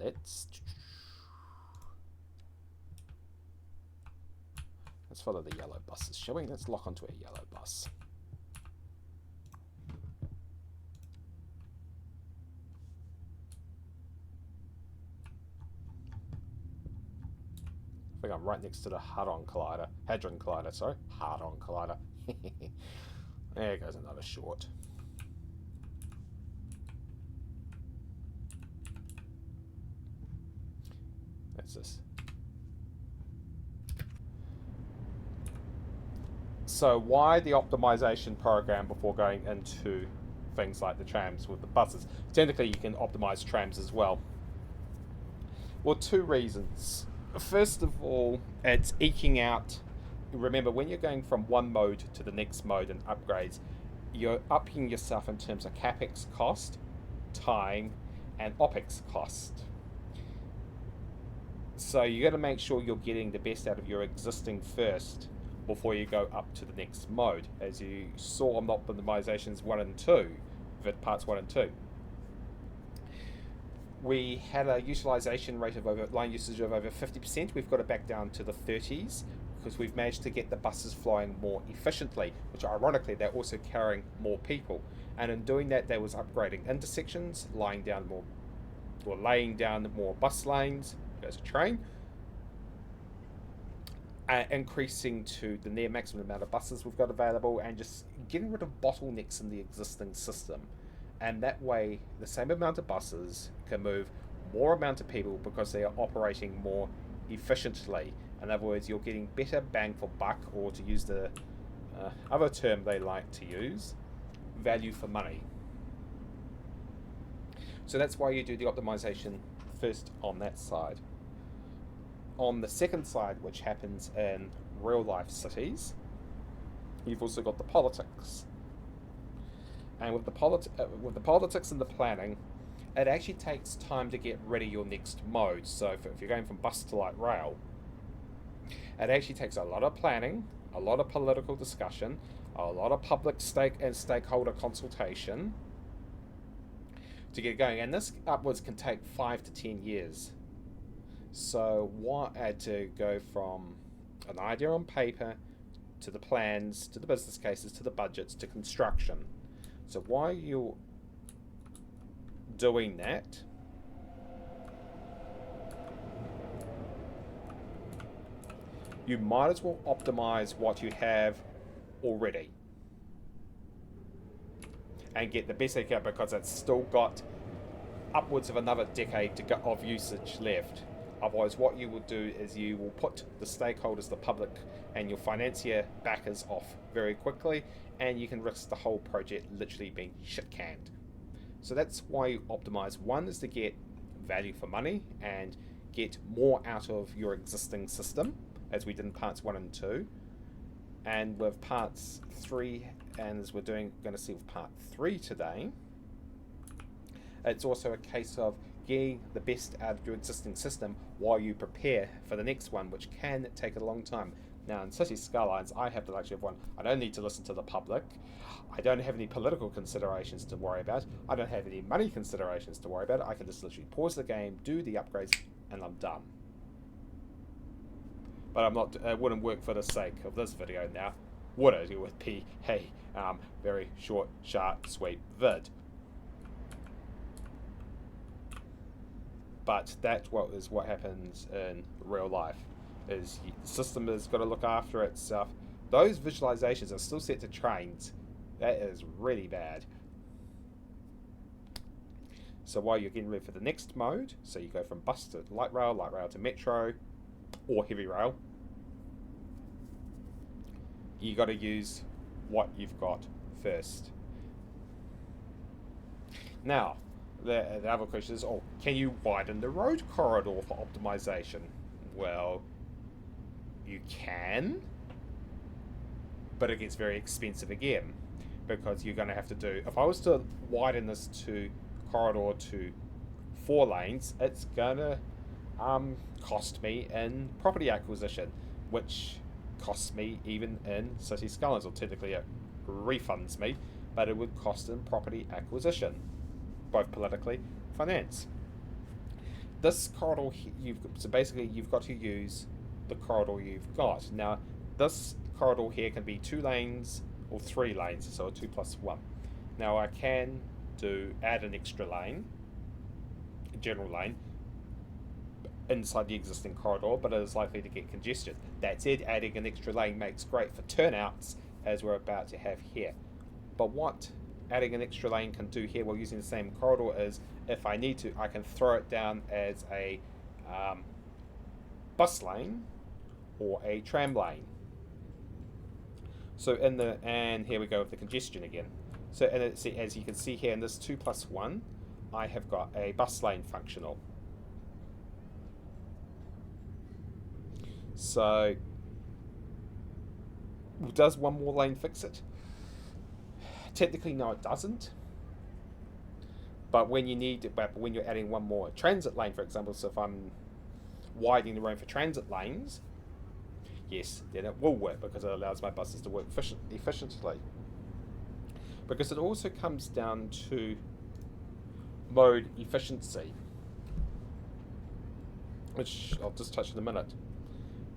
let's follow the yellow buses, shall we? Let's lock onto a yellow bus. I think I'm right next to the Hadron Collider, sorry. Hadron Collider. There goes another short. That's this. So why the optimization program before going into things like the trams with the buses? Technically you can optimize trams as well. Well, two reasons. First of all, it's eking out. Remember, when you're going from one mode to the next mode and upgrades, you're upping yourself in terms of capex cost, time, and opex cost. So you got to make sure you're getting the best out of your existing first before you go up to the next mode, as you saw on optimizations 1 and 2, parts 1 and 2. We had a utilization rate of line usage of over 50%. We've got it back down to the 30s because we've managed to get the buses flying more efficiently, which ironically they're also carrying more people. And in doing that, they was upgrading intersections, laying down more bus lanes as a train, increasing to the near maximum amount of buses we've got available, and just getting rid of bottlenecks in the existing system. And that way, the same amount of buses can move more amount of people because they are operating more efficiently. In other words, you're getting better bang for buck, or to use the other term they like to use, value for money. So that's why you do the optimization first on that side. On the second side, which happens in real life cities, you've also got the politics. And with the politics and the planning, it actually takes time to get ready your next mode. So if you're going from bus to light rail, it actually takes a lot of planning, a lot of political discussion, a lot of public stakeholder consultation to get going. And this upwards can take 5 to 10 years. So what had to go from an idea on paper to the plans, to the business cases, to the budgets, to construction. So while you're doing that, you might as well optimize what you have already and get the best you can, because it's still got upwards of another decade to go of usage left. Otherwise, what you will do is you will put the stakeholders, the public, and your financier backers off very quickly, and you can risk the whole project literally being shit-canned. So that's why you optimize. One is to get value for money and get more out of your existing system, as we did in parts 1 and 2. And with parts 3, and as we're going to see with part 3 today, it's also a case of getting the best out of your existing system while you prepare for the next one, which can take a long time. Now, in City Skylines, I have the luxury of one. I don't need to listen to the public. I don't have any political considerations to worry about. I don't have any money considerations to worry about. I can just literally pause the game, do the upgrades, and I'm done. But I'm not. It wouldn't work for the sake of this video now, would it? It would be a very short, sharp, sweet vid. But that's what happens in real life. Is the system has got to look after itself. Those visualizations are still set to trains. That is really bad. So while you're getting ready for the next mode, so you go from bus to light rail to metro, or heavy rail, you got to use what you've got first. Now, the other question is, can you widen the road corridor for optimization? Well, you can, but it gets very expensive again, because you're going to have to do, if I was to widen this corridor to 4 lanes, it's going to cost me in property acquisition, which costs me even in City Skylines, or technically it refunds me, but it would cost in property acquisition, both politically, finance. this corridor, so basically you've got to use the corridor you've got. Now, this corridor here can be 2 lanes or 3 lanes, so a 2 plus 1. Now I can add an extra lane, a general lane, inside the existing corridor, but it is likely to get congested. That said, adding an extra lane makes great for turnouts, as we're about to have here. But what adding an extra lane can do here while using the same corridor is, if I need to, I can throw it down as a bus lane or a tram lane. So and here we go with the congestion again. So as you can see here in this 2 plus 1, I have got a bus lane functional. So does one more lane fix it? Technically, no, it doesn't. But when when you're adding one more transit lane, for example, so if I'm widening the road for transit lanes, yes, then it will work because it allows my buses to work efficiently. Because it also comes down to mode efficiency, which I'll just touch in a minute.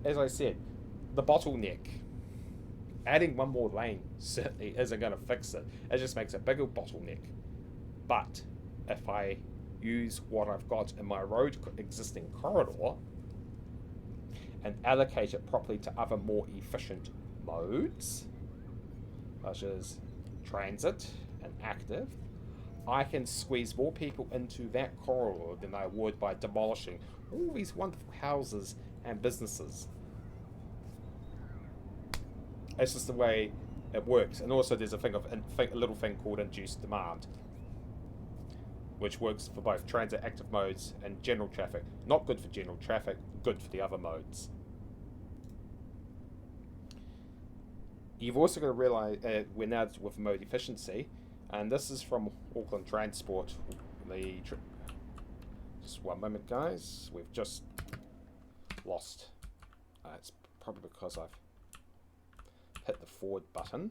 As I said, the bottleneck, adding one more lane certainly isn't going to fix it. It just makes a bigger bottleneck. But if I use what I've got in my road existing corridor and allocate it properly to other more efficient modes, such as transit and active, I can squeeze more people into that corridor than I would by demolishing all these wonderful houses and businesses. It's just the way it works. And also there's a little thing called induced demand, which works for both transit active modes and general traffic. Not good for general traffic, good for the other modes. You've also got to realise, we're now with mode efficiency, and this is from Auckland Transport. Just one moment, guys. We've just lost. It's probably because I've hit the forward button.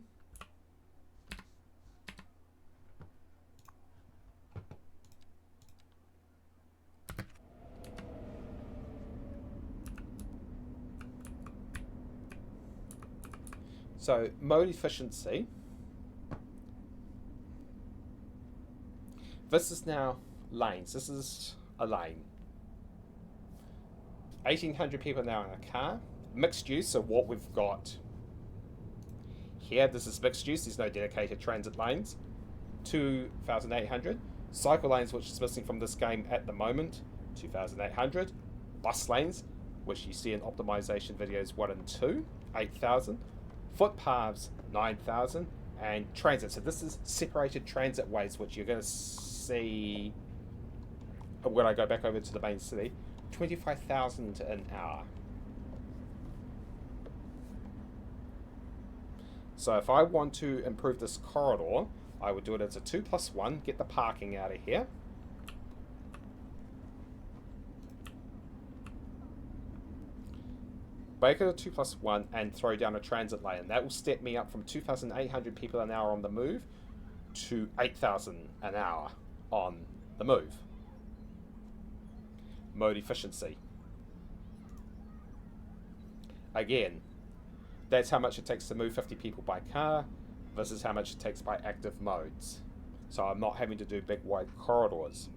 So, mode efficiency. This is now lanes. This is a lane. 1,800 people now in a car. Mixed use, so what we've got here, this is mixed use. There's no dedicated transit lanes. 2,800. Cycle lanes, which is missing from this game at the moment. 2,800. Bus lanes, which you see in optimisation videos 1 and 2. 8,000. Footpaths, 9,000, and transit. So this is separated transit ways, which you're going to see when I go back over to the main city. 25,000 an hour. So if I want to improve this corridor, I would do it as a 2 plus 1, get the parking out of here. Make it a 2 plus 1 and throw down a transit lane. That will step me up from 2,800 people an hour on the move to 8,000 an hour on the move. Mode efficiency. Again, that's how much it takes to move 50 people by car versus how much it takes by active modes. So I'm not having to do big wide corridors.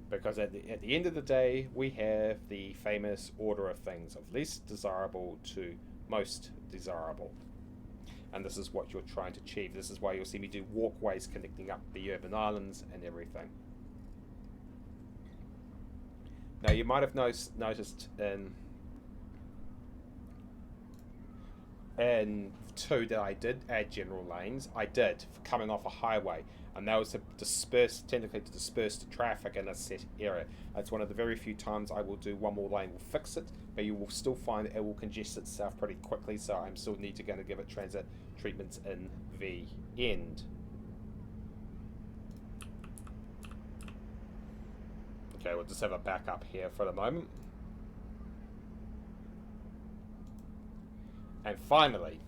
Because at the end of the day, we have the famous order of things of least desirable to most desirable. And this is what you're trying to achieve. This is why you'll see me do walkways connecting up the urban islands and everything. Now you might have noticed in 2 that I did add general lanes. I did, for coming off a highway. And that was to disperse the traffic in a set area. It's one of the very few times I will do one more lane will fix it, but you will still find it will congest itself pretty quickly, so I'm still going to give it transit treatments in the end. Okay, we'll just have a backup here for the moment. And finally,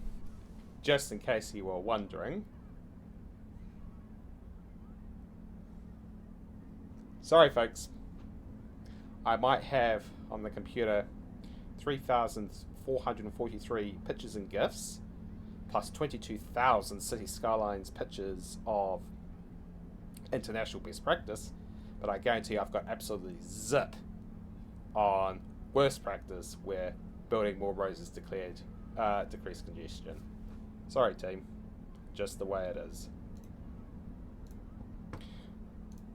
just in case you were wondering, Sorry, folks. I might have on the computer 3,443 pictures and GIFs, plus 22,000 city skylines pictures of international best practice, but I guarantee I've got absolutely zip on worst practice where building more roads is declared decreased congestion. Sorry, team. Just the way it is.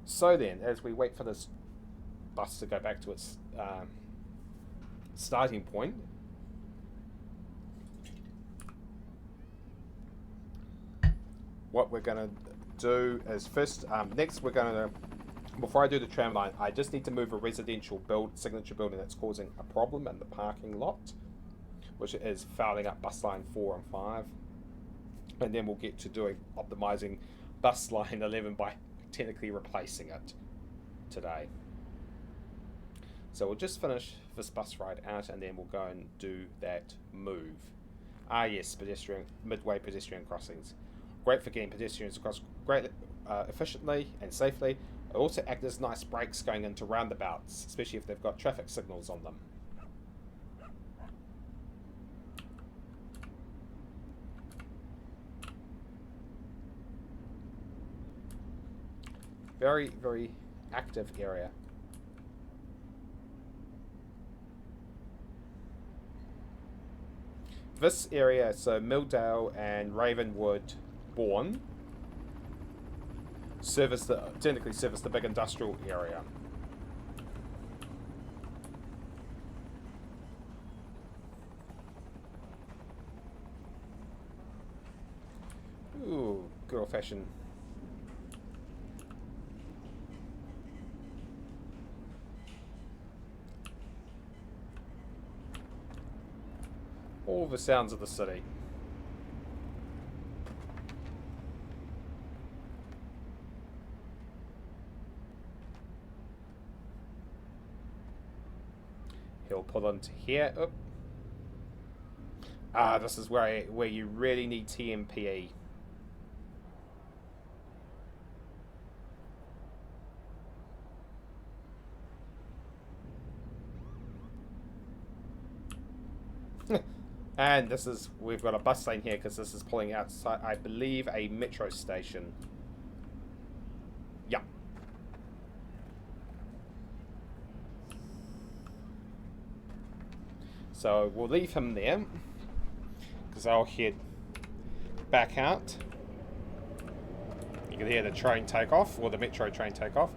So then, as we wait for this bus to go back to its starting point, what we're going to do is first, next we're going to, before I do the tram line, I just need to move a residential signature building that's causing a problem in the parking lot, which is fouling up bus line 4 and 5. And then we'll get to doing optimizing bus line 11 by technically replacing it today. So we'll just finish this bus ride out and then we'll go and do that move. Ah yes, midway pedestrian crossings. Great for getting pedestrians across efficiently and safely. It also act as nice brakes going into roundabouts, especially if they've got traffic signals on them. Very, very active area. This area, so Milldale and Ravenwood, Bourne, technically service the big industrial area. Ooh, good old fashioned. All the sounds of the city. He'll pull into here. Oop. Ah, this is where you really need TMPE. And we've got a bus lane here because this is pulling outside, I believe, a metro station. Yeah. So we'll leave him there because I'll head back out. You can hear the train take off, or the metro train take off.